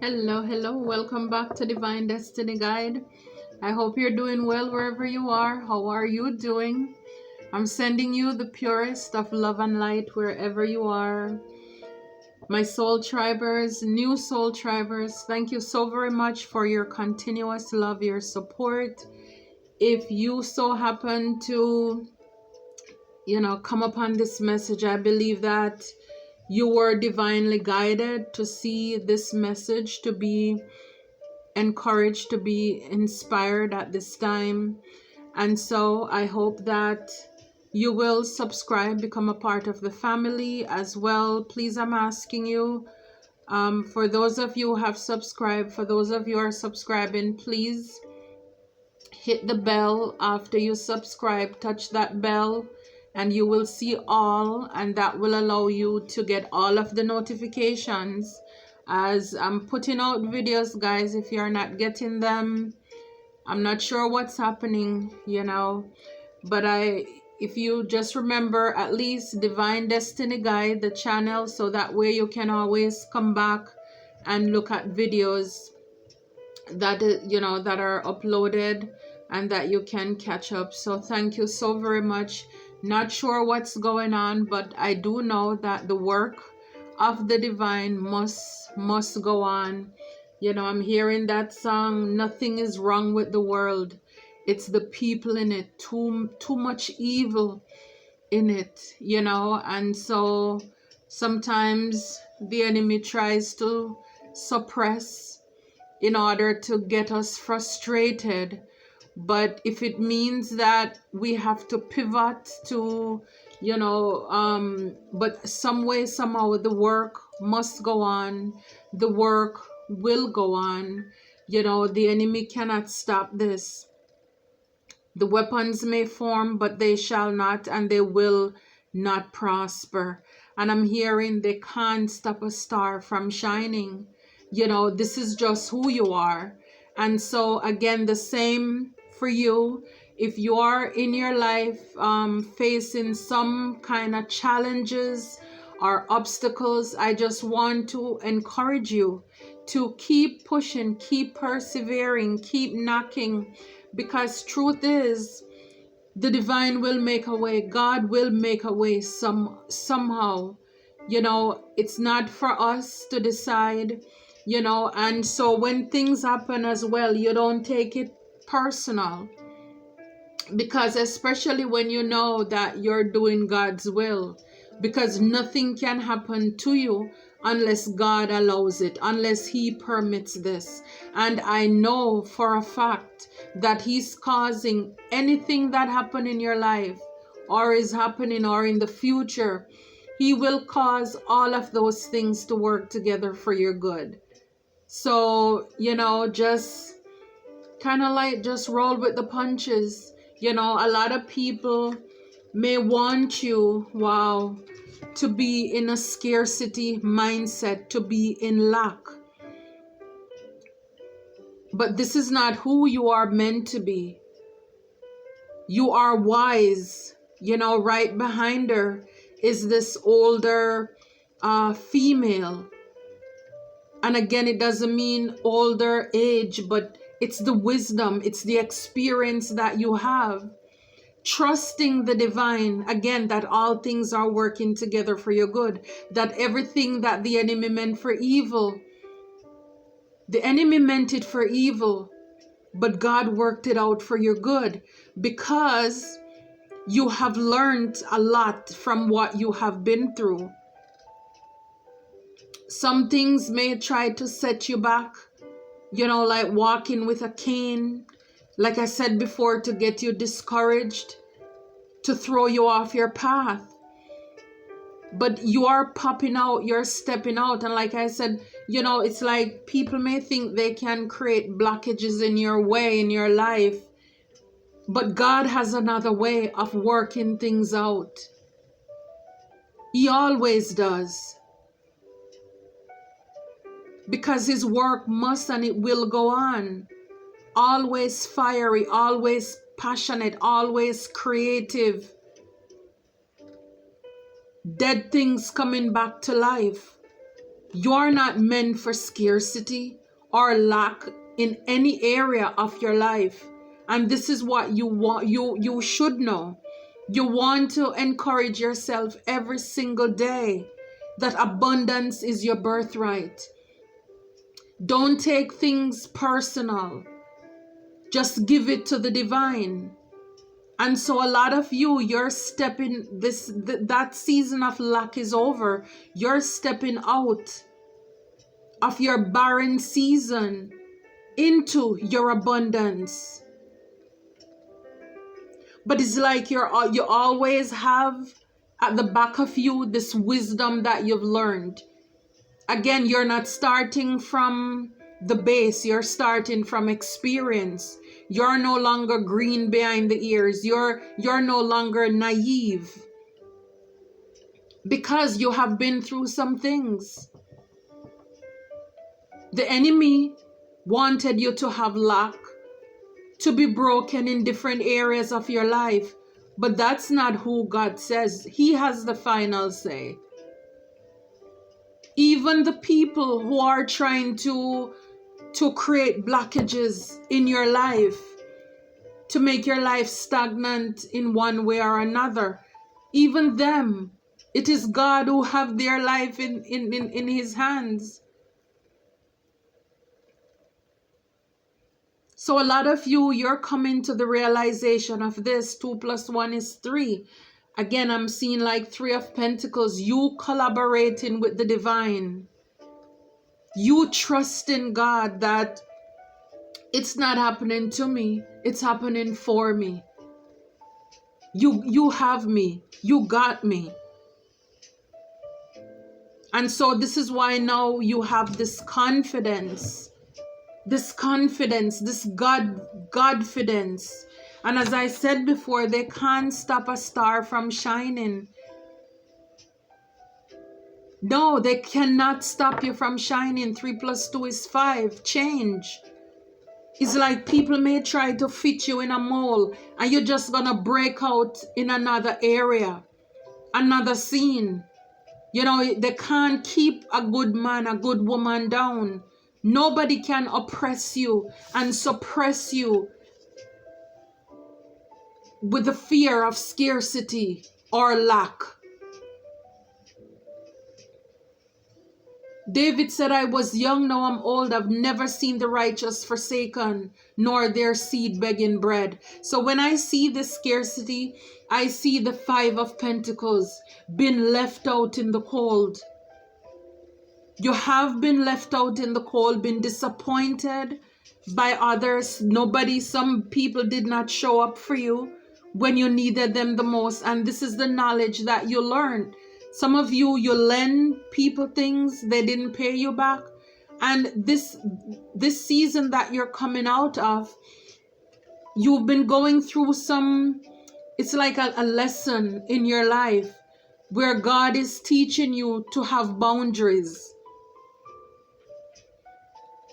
Hello, welcome back to Divine Destiny Guide. I hope you're doing well wherever you are. How are you doing? I'm sending you the purest of love and light wherever you are. My soul tribers, new soul tribers, thank you so very much for your continuous love, your support. If you so happen to, come upon this message, I believe that you were divinely guided to see this message, to be encouraged, to be inspired at this time. And so I hope that you will subscribe, become a part of the family as well. Please, I'm asking you, for those of you who have subscribed, for those of you who are subscribing, please hit the bell after you subscribe. Touch that bell and you will see all, and that will allow you to get all of the notifications as I'm putting out videos, guys. If you're not getting them, I'm not sure what's happening, but if you just remember at least Divine Destiny Guide, the channel, so that way you can always come back and look at videos that that are uploaded and that you can catch up. So thank you so very much. Not sure what's going on, but I do know that the work of the divine must go on. I'm hearing that song, nothing is wrong with the world, it's the people in it. Too much evil in it, and so sometimes the enemy tries to suppress in order to get us frustrated. But if it means that we have to pivot to, but some way, somehow, the work must go on, the work will go on. The enemy cannot stop this. The weapons may form, but they shall not, and they will not prosper. And I'm hearing they can't stop a star from shining. This is just who you are. And so again, the same for you. If you are in your life facing some kind of challenges or obstacles, I just want to encourage you to keep pushing, keep persevering, keep knocking, because truth is, the divine will make a way. God will make a way somehow. It's not for us to decide, and so when things happen as well, you don't take it personal, because especially when you know that you're doing God's will, because nothing can happen to you unless God allows it, unless He permits this. And I know for a fact that He's causing anything that happened in your life or is happening or in the future, He will cause all of those things to work together for your good. So, just kind of like just roll with the punches. A lot of people may want you, to be in a scarcity mindset, to be in lack. But this is not who you are meant to be. You are wise. Right behind her is this older female. And again, it doesn't mean older age, but it's the wisdom, it's the experience that you have. Trusting the divine, again, that all things are working together for your good, that everything that the enemy meant for evil, the enemy meant it for evil, but God worked it out for your good, because you have learned a lot from what you have been through. Some things may try to set you back, like walking with a cane, like I said before, to get you discouraged, to throw you off your path. But you are popping out, you're stepping out. And like I said, it's like people may think they can create blockages in your way, in your life. But God has another way of working things out. He always does. Because His work must and it will go on. Always fiery, always passionate, always creative. Dead things coming back to life. You're not meant for scarcity or lack in any area of your life. And this is what you want, you should know. You want to encourage yourself every single day that abundance is your birthright. Don't take things personal. Just give it to the divine. And so a lot of you, you're stepping that season of lack is over. You're stepping out of your barren season into your abundance. But it's like you always have at the back of you this wisdom that you've learned. Again, you're not starting from the base, you're starting from experience. You're no longer green behind the ears. You're no longer naive because you have been through some things. The enemy wanted you to have lack, to be broken in different areas of your life, but that's not who God says. He has the final say. Even the people who are trying to create blockages in your life, to make your life stagnant in one way or another, even them, it is God who have their life in his hands. So a lot of you, you're coming to the realization of this. 2 + 1 is 3. Again, I'm seeing like 3 of Pentacles. You collaborating with the divine. You trust in God that it's not happening to me, it's happening for me. You have me, you got me. And so this is why now you have this confidence, this Godfidence. And as I said before, they can't stop a star from shining. No, they cannot stop you from shining. 3 + 2 is 5. Change. It's like people may try to fit you in a mold and you're just gonna break out in another area, another scene. You know, they can't keep a good man, a good woman down. Nobody can oppress you and suppress you with the fear of scarcity or lack. David said, I was young, now I'm old. I've never seen the righteous forsaken, nor their seed begging bread. So when I see this scarcity, I see the 5 of Pentacles been left out in the cold. You have been left out in the cold, been disappointed by others. Some people did not show up for you when you needed them the most. And this is the knowledge that you learned. Some of you, you lend people things, they didn't pay you back. And this season that you're coming out of, you've been going through it's like a lesson in your life where God is teaching you to have boundaries.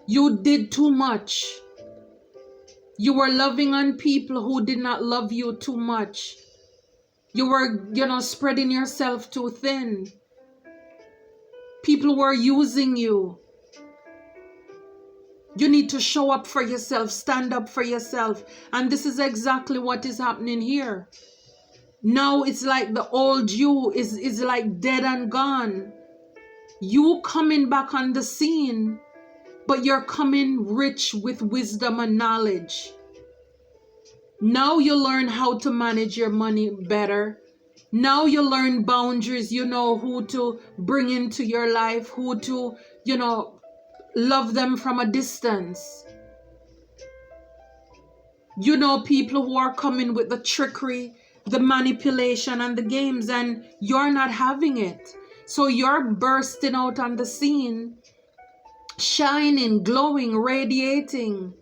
You did too much. You were loving on people who did not love you too much. You were, spreading yourself too thin. People were using you. You need to show up for yourself, stand up for yourself. And this is exactly what is happening here. Now it's like the old you is like dead and gone. You coming back on the scene, but you're coming rich with wisdom and knowledge. Now you learn how to manage your money better. Now you learn boundaries. You know who to bring into your life, who to, love them from a distance. You know people who are coming with the trickery, the manipulation and the games, and you're not having it. So you're bursting out on the scene, shining, glowing, radiating.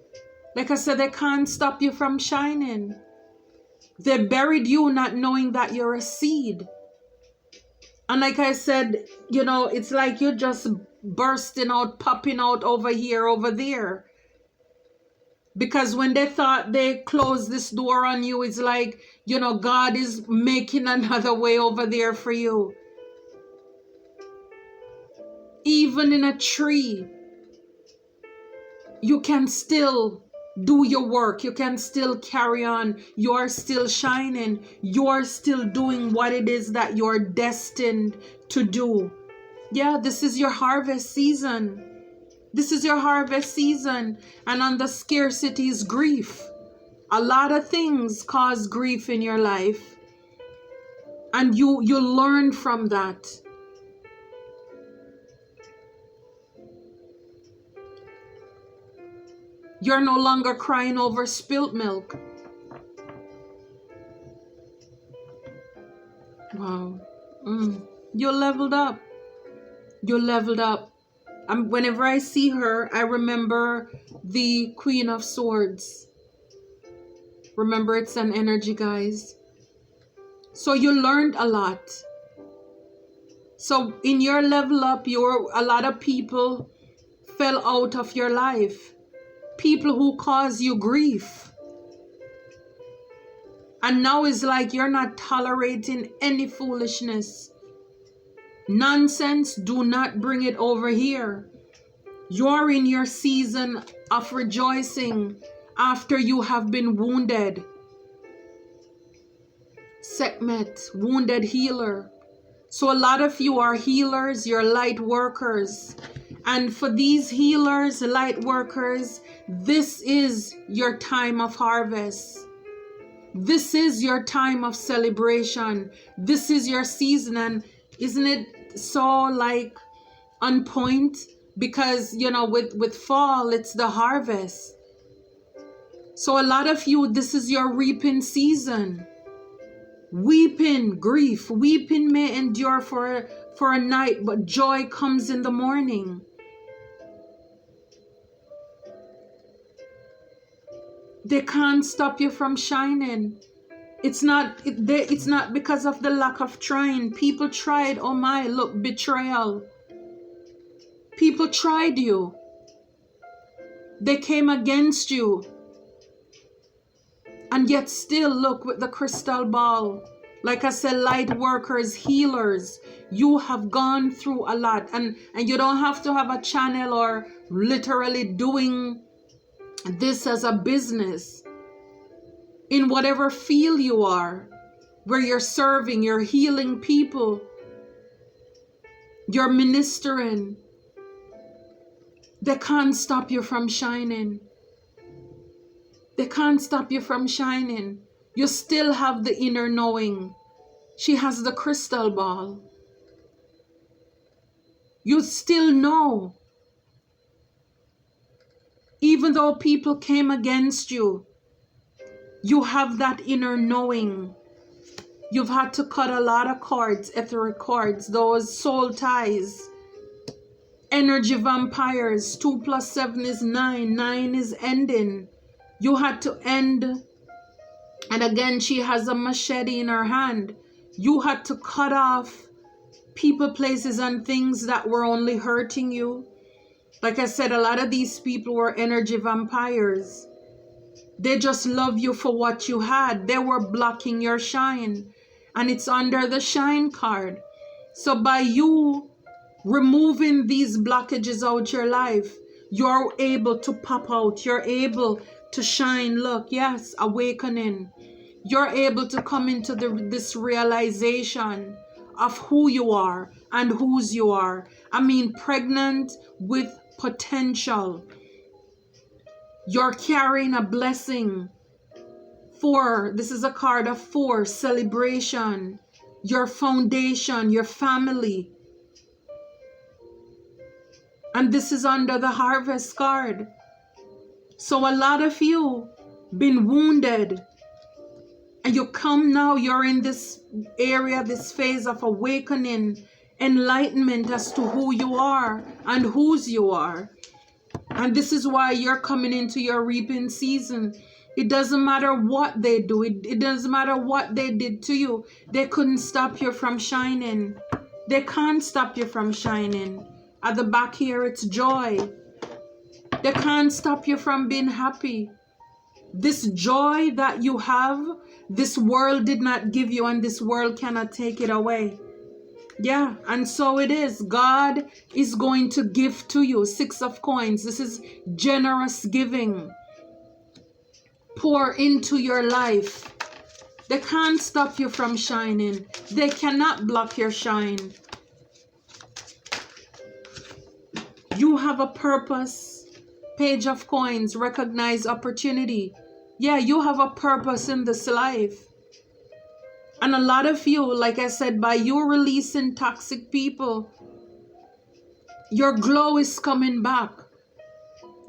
Like I said, they can't stop you from shining. They buried you not knowing that you're a seed. And like I said, it's like you're just bursting out, popping out over here, over there. Because when they thought they closed this door on you, it's like, God is making another way over there for you. Even in a tree, you can still do your work. You can still carry on. You're still shining. You're still doing what it is that you're destined to do. Yeah, this is your harvest season. This is your harvest season. And on the scarcity is grief. A lot of things cause grief in your life. And you learn from that. You're no longer crying over spilt milk. Wow. You leveled up. You leveled up. Whenever I see her, I remember the Queen of Swords. Remember, it's an energy, guys. So you learned a lot. So in your level up, a lot of people fell out of your life. People who cause you grief. And now it's like you're not tolerating any foolishness. Nonsense, do not bring it over here. You're in your season of rejoicing after you have been wounded. Sekhmet, wounded healer. So a lot of you are healers, you're light workers. And for these healers, light workers, this is your time of harvest. This is your time of celebration. This is your season. And isn't it so like on point? Because, you know, with fall, it's the harvest. So a lot of you, this is your reaping season. Weeping, grief, weeping may endure for a night, but joy comes in the morning. They can't stop you from shining. It's not because of the lack of trying. People tried. Oh my, look, betrayal. People tried you. They came against you. And yet still, look, with the crystal ball. Like I said, light workers, healers. You have gone through a lot. And you don't have to have a channel or literally doing this as a business. In whatever field you are, where you're serving, you're healing people, you're ministering, they can't stop you from shining. They can't stop you from shining. You still have the inner knowing. She has the crystal ball. You still know. Even though people came against you, you have that inner knowing. You've had to cut a lot of cords, etheric cords, those soul ties. Energy vampires, 2 + 7 is 9. 9 is ending. You had to end. And again, she has a machete in her hand. You had to cut off people, places, and things that were only hurting you. Like I said, a lot of these people were energy vampires. They just love you for what you had. They were blocking your shine. And it's under the shine card. So by you removing these blockages out your life, you're able to pop out. You're able to shine. Look, yes, awakening. You're able to come into this realization of who you are and whose you are. I mean, pregnant with potential. You're carrying a blessing. 4, this is a card of 4, celebration. Your foundation, your family. And this is under the harvest card. So a lot of you been wounded. And you come now, you're in this area, this phase of awakening, enlightenment as to who you are and whose you are. And this is why you're coming into your reaping season. It doesn't matter what they do. It doesn't matter what they did to you. They couldn't stop you from shining. They can't stop you from shining. At the back here, it's joy. They can't stop you from being happy. This joy that you have, this world did not give you, and this world cannot take it away. Yeah, and so it is. God is going to give to you. 6 of coins. This is generous giving. Pour into your life. They can't stop you from shining. They cannot block your shine. You have a purpose. Page of coins. Recognize opportunity. Yeah, you have a purpose in this life. And a lot of you, like I said, by you releasing toxic people, your glow is coming back.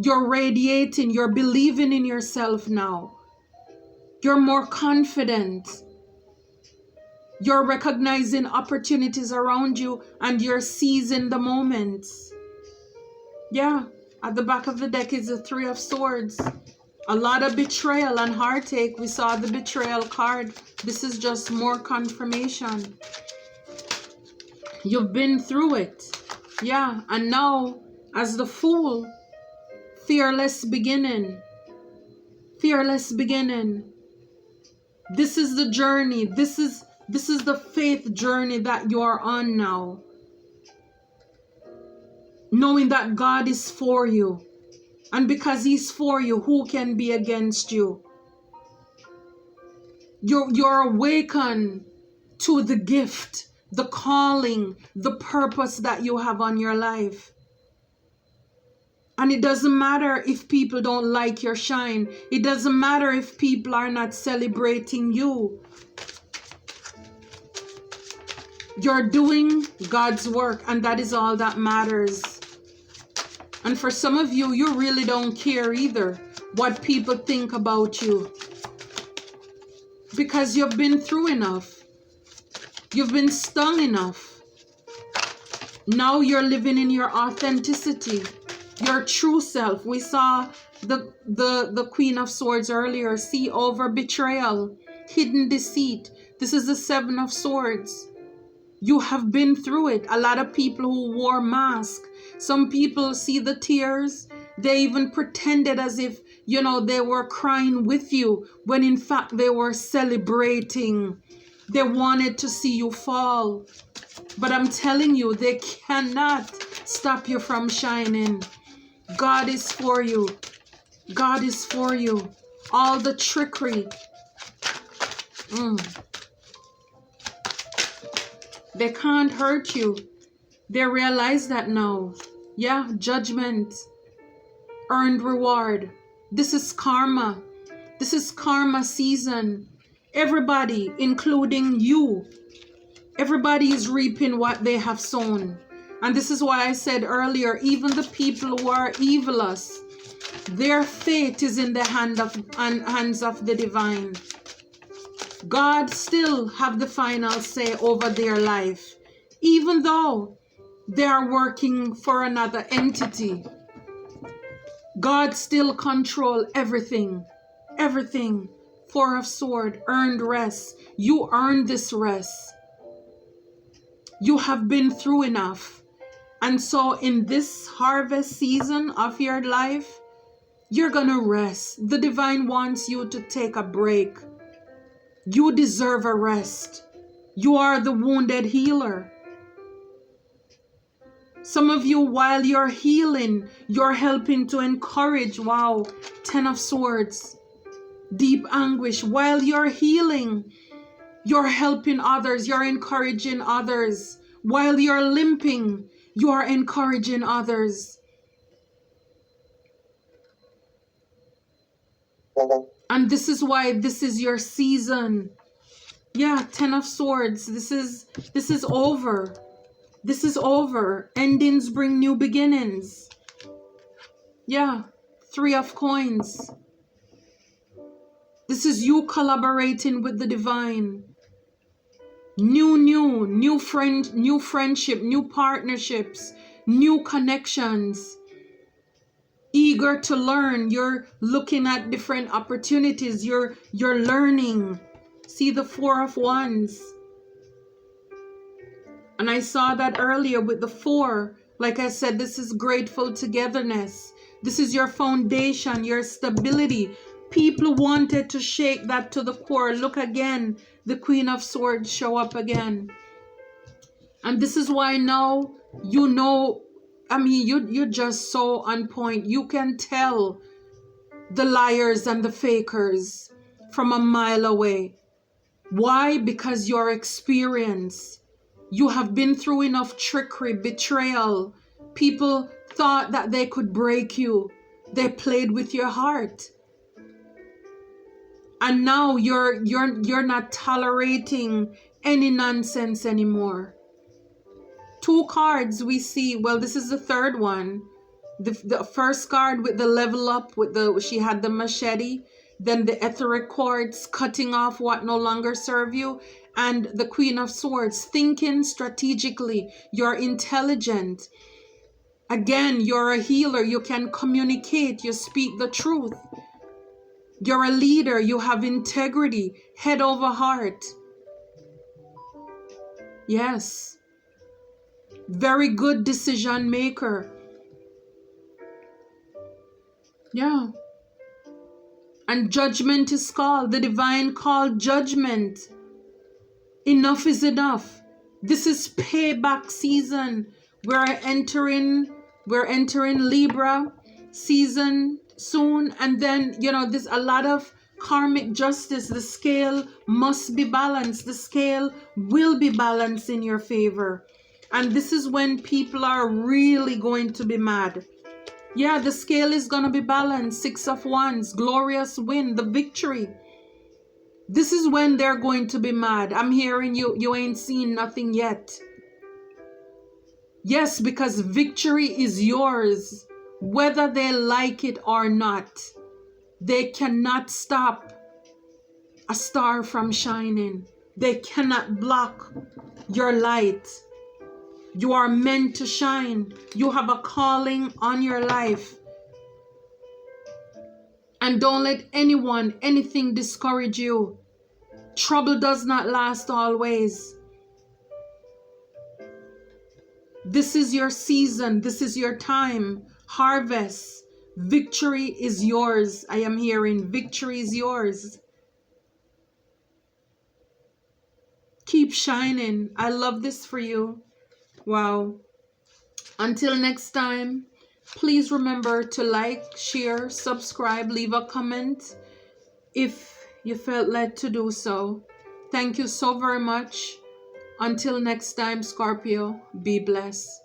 You're radiating. You're believing in yourself now. You're more confident. You're recognizing opportunities around you and you're seizing the moments. Yeah, at the back of the deck is the 3 of Swords. A lot of betrayal and heartache. We saw the betrayal card. This is just more confirmation. You've been through it. Yeah, and now as the Fool, fearless beginning. Fearless beginning. This is the journey. This is the faith journey that you are on now. Knowing that God is for you. And because He's for you, who can be against you? You're awakened to the gift, the calling, the purpose that you have on your life. And it doesn't matter if people don't like your shine. It doesn't matter if people are not celebrating you. You're doing God's work, and that is all that matters. And for some of you, you really don't care either what people think about you. Because you've been through enough. You've been stung enough. Now you're living in your authenticity, your true self. We saw the Queen of Swords earlier. See, over betrayal, hidden deceit. This is the 7 of Swords. You have been through it. A lot of people who wore masks. Some people see the tears. They even pretended as if, you know, they were crying with you when in fact they were celebrating. They wanted to see you fall. But I'm telling you, they cannot stop you from shining. God is for you. God is for you. All the trickery. They can't hurt you. They realize that now. Yeah, judgment. Earned reward. This is karma. This is karma season. Everybody, including you, everybody is reaping what they have sown. And this is why I said earlier, even the people who are evilous, their fate is in the hands of the divine. God still have the final say over their life, even though they are working for another entity. God still control everything. Everything. 4 of Swords, earned rest. You earned this rest. You have been through enough. And so in this harvest season of your life, you're gonna rest. The divine wants you to take a break. You deserve a rest. You are the wounded healer. Some of you, while you're healing, you're helping to encourage. Wow, 10 of Swords. Deep anguish. While you're healing, you're helping others. You're encouraging others. While you're limping, you are encouraging others. And this is why this is your season. Yeah, 10 of Swords. This is over. This is over. Endings bring new beginnings. Yeah, 3 of Coins. This is you collaborating with the divine. New friendship, new partnerships, new connections. Eager to learn. You're looking at different opportunities. You're learning. See the 4 of Wands. And I saw that earlier with the 4. Like I said, this is grateful togetherness. This is your foundation, your stability. People wanted to shake that to the core. Look again. The Queen of Swords show up again. And this is why now, you know, I mean, you're just so on point. You can tell the liars and the fakers from a mile away. Why? Because your experience. You have been through enough trickery, betrayal. People thought that they could break you. They played with your heart. And now you're not tolerating any nonsense anymore. 2 cards we see. Well, this is the third one. The first card with the level up, with she had the machete, then the etheric cords cutting off what no longer serve you, and the Queen of Swords, thinking strategically. You're intelligent. Again, you're a healer. You can communicate. You speak the truth. You're a leader. You have integrity, head over heart. Yes. Very good decision maker. Yeah. And judgment is called. The divine called judgment. Enough is enough. This is payback season. We're entering Libra season soon. And then, you know, there's a lot of karmic justice. The scale must be balanced. The scale will be balanced in your favor. And this is when people are really going to be mad. Yeah, the scale is going to be balanced. 6 of Wands, glorious win, the victory. This is when they're going to be mad. I'm hearing you ain't seen nothing yet. Yes, because victory is yours, whether they like it or not. They cannot stop a star from shining. They cannot block your light. You are meant to shine. You have a calling on your life. And don't let anyone, anything discourage you. Trouble does not last always. This is your season. This is your time. Harvest. Victory is yours. I am hearing victory is yours. Keep shining. I love this for you. Wow. Until next time, please remember to like, share, subscribe, leave a comment if you felt led to do so. Thank you so very much. Until next time, Scorpio, be blessed.